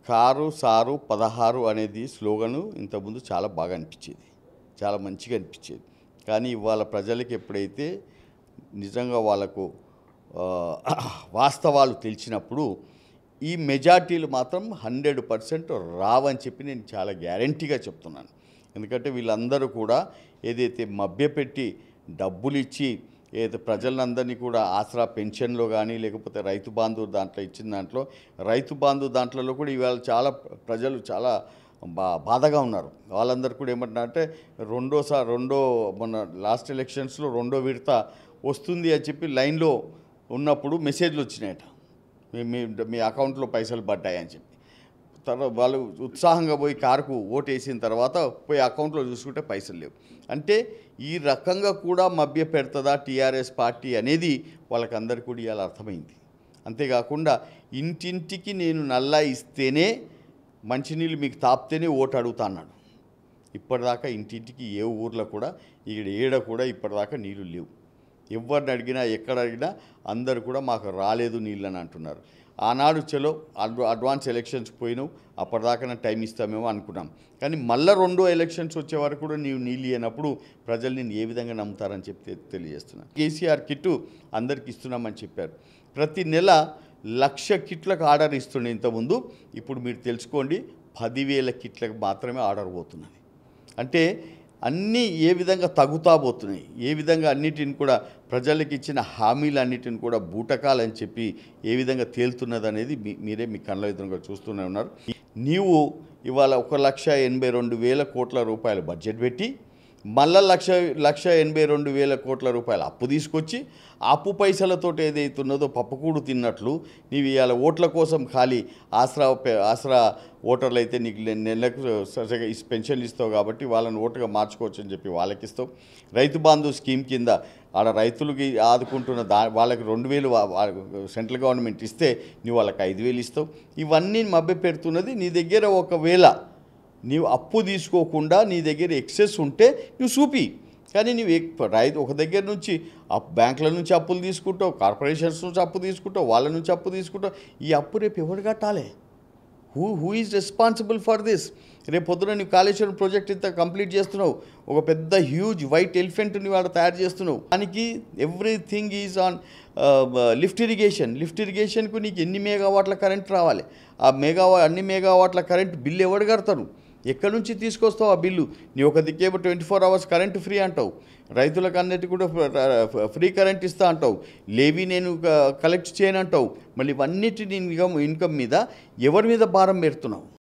Car sir 16 అనేది slogan ఇంతకుముందు చాలా బాగా అనిపించేది, చాలా మంచిగా అనిపించేది. కానీ ఇవాళ ప్రజలకు ఎప్పుడైతే నిజంగా వాళ్ళకు వాస్తవాలు తెలిసినప్పుడు ఈ మెజార్టీలు మాత్రం 100% రావని చెప్పి నేను చాలా గ్యారంటీగా చెప్తున్నాను. ఎందుకంటే వీళ్ళందరూ కూడా ఏదైతే మభ్యపెట్టి డబ్బులు ఇచ్చి ఏదైతే ప్రజలందరినీ కూడా ఆసరా పెన్షన్లో కానీ లేకపోతే రైతు బంధు దాంట్లో ఇచ్చిన దాంట్లో రైతు బంధు దాంట్లో కూడా ఇవాళ చాలా ప్రజలు చాలా బాధగా ఉన్నారు. వాళ్ళందరూ కూడా ఏమంటున్నారంటే రెండో మొన్న లాస్ట్ ఎలక్షన్స్లో రెండో విడత వస్తుంది అని చెప్పి లైన్లో ఉన్నప్పుడు మెసేజ్లు వచ్చినాయట, మీ అకౌంట్లో పైసలు పడ్డాయని చెప్పి. తర్వాత వాళ్ళు ఉత్సాహంగా పోయి కారుకు ఓటు వేసిన తర్వాత పోయి అకౌంట్లో చూసుకుంటే పైసలు లేవు. అంటే ఈ రకంగా కూడా మభ్య పెడుతుందా టీఆర్ఎస్ పార్టీ అనేది వాళ్ళకందరికీ కూడా ఇవాళ అర్థమైంది. అంతేకాకుండా ఇంటింటికి నేను నల్లా ఇస్తేనే మంచినీళ్ళు మీకు తాపితేనే ఓటు అడుగుతా అన్నాడు. ఇప్పటిదాకా ఇంటింటికి ఏ ఊర్లో కూడా ఏడ కూడా ఇప్పటిదాకా నీళ్ళు లేవు. ఎవరిని అడిగినా ఎక్కడ అడిగినా అందరూ కూడా మాకు రాలేదు నీళ్ళు అని అంటున్నారు. ఆనాడు చలో అడ్వాన్స్ ఎలక్షన్స్ పోయినావు, అప్పటిదాకా టైం ఇస్తామేమో అనుకున్నాం. కానీ మళ్ళీ రెండో ఎలక్షన్స్ వచ్చే వరకు కూడా నీవు నీళ్ళు ఇవ్వనప్పుడు ప్రజలు నేను ఏ విధంగా నమ్ముతారని చెప్పి తెలియజేస్తున్నాను. కేసీఆర్ కిట్టు అందరికి ఇస్తున్నామని చెప్పారు. ప్రతి నెల 1,00,000 కిట్లకు ఆర్డర్ ఇస్తుండే ఇంతకుముందు. ఇప్పుడు మీరు తెలుసుకోండి 10,000 కిట్లకు మాత్రమే ఆర్డర్ పోతున్నది. అంటే అన్నీ ఏ విధంగా తగ్గుతా పోతున్నాయి, ఏ విధంగా అన్నిటిని కూడా ప్రజలకు ఇచ్చిన హామీలన్నిటిని కూడా బూటకాలని చెప్పి ఏ విధంగా తేలుతున్నది అనేది మీరే మీ కళ్ళ ఎదురుగా చూస్తూనే ఉన్నారు. నీవు ఇవాళ 1,82,000 కోట్ల రూపాయల బడ్జెట్ పెట్టి మళ్ళా 1,82,000 కోట్ల రూపాయల అప్పు తీసుకొచ్చి అప్పు పైసలతో ఏదైతున్నదో పప్పుకూడు తిన్నట్లు నీవు ఇవాళ ఓట్ల కోసం ఖాళీ ఆసరా ఓటర్లు అయితే నీకు నెలకు సరిగా పెన్షన్లు ఇస్తావు కాబట్టి వాళ్ళని ఓటుగా మార్చుకోవచ్చు అని చెప్పి వాళ్ళకి ఇస్తావు. రైతు బంధు స్కీమ్ కింద ఆడ రైతులకి ఆదుకుంటున్న వాళ్ళకి 2,000 సెంట్రల్ గవర్నమెంట్ ఇస్తే నువ్వు వాళ్ళకి 5,000 ఇస్తావు. ఇవన్నీ మభ్య పెడుతున్నది. నీ దగ్గర ఒకవేళ నీవు అప్పు తీసుకోకుండా నీ దగ్గర ఎక్సెస్ ఉంటే నువ్వు చూపి. కానీ నువ్వు ఒక దగ్గర నుంచి బ్యాంకుల నుంచి అప్పులు తీసుకుంటావు, కార్పొరేషన్స్ నుంచి అప్పు తీసుకుంటావు, వాళ్ళ నుంచి అప్పు తీసుకుంటావు. ఈ అప్పు రేపు ఎవరు కట్టాలి? Who is responsible for this? రేపు పొద్దున నువ్వు కాళేశ్వరం ప్రాజెక్ట్ ఇంత కంప్లీట్ చేస్తున్నావు, ఒక పెద్ద హ్యూజ్ వైట్ ఎలిఫెంట్ని వాడు తయారు చేస్తున్నావు. దానికి ఎవ్రీథింగ్ ఈజ్ ఆన్ లిఫ్ట్ ఇరిగేషన్కు నీకు ఎన్ని మెగావాట్ల కరెంట్ రావాలి? ఆ అన్ని మెగావాట్ల కరెంట్ బిల్లు ఎవడు కడతారు? ఎక్కడి నుంచి తీసుకొస్తావు ఆ బిల్లు? నీ ఒక దిక్కేమో 24 hours కరెంటు ఫ్రీ అంటావు, రైతులకు అన్నిటి కూడా ఫ్రీ కరెంట్ ఇస్తా అంటావు, లేవి నేను కలెక్ట్ చేయను అంటావు. మళ్ళీ ఇవన్నిటిని ఇన్కమ్ మీద ఎవరి మీద భారం పెడుతున్నావు?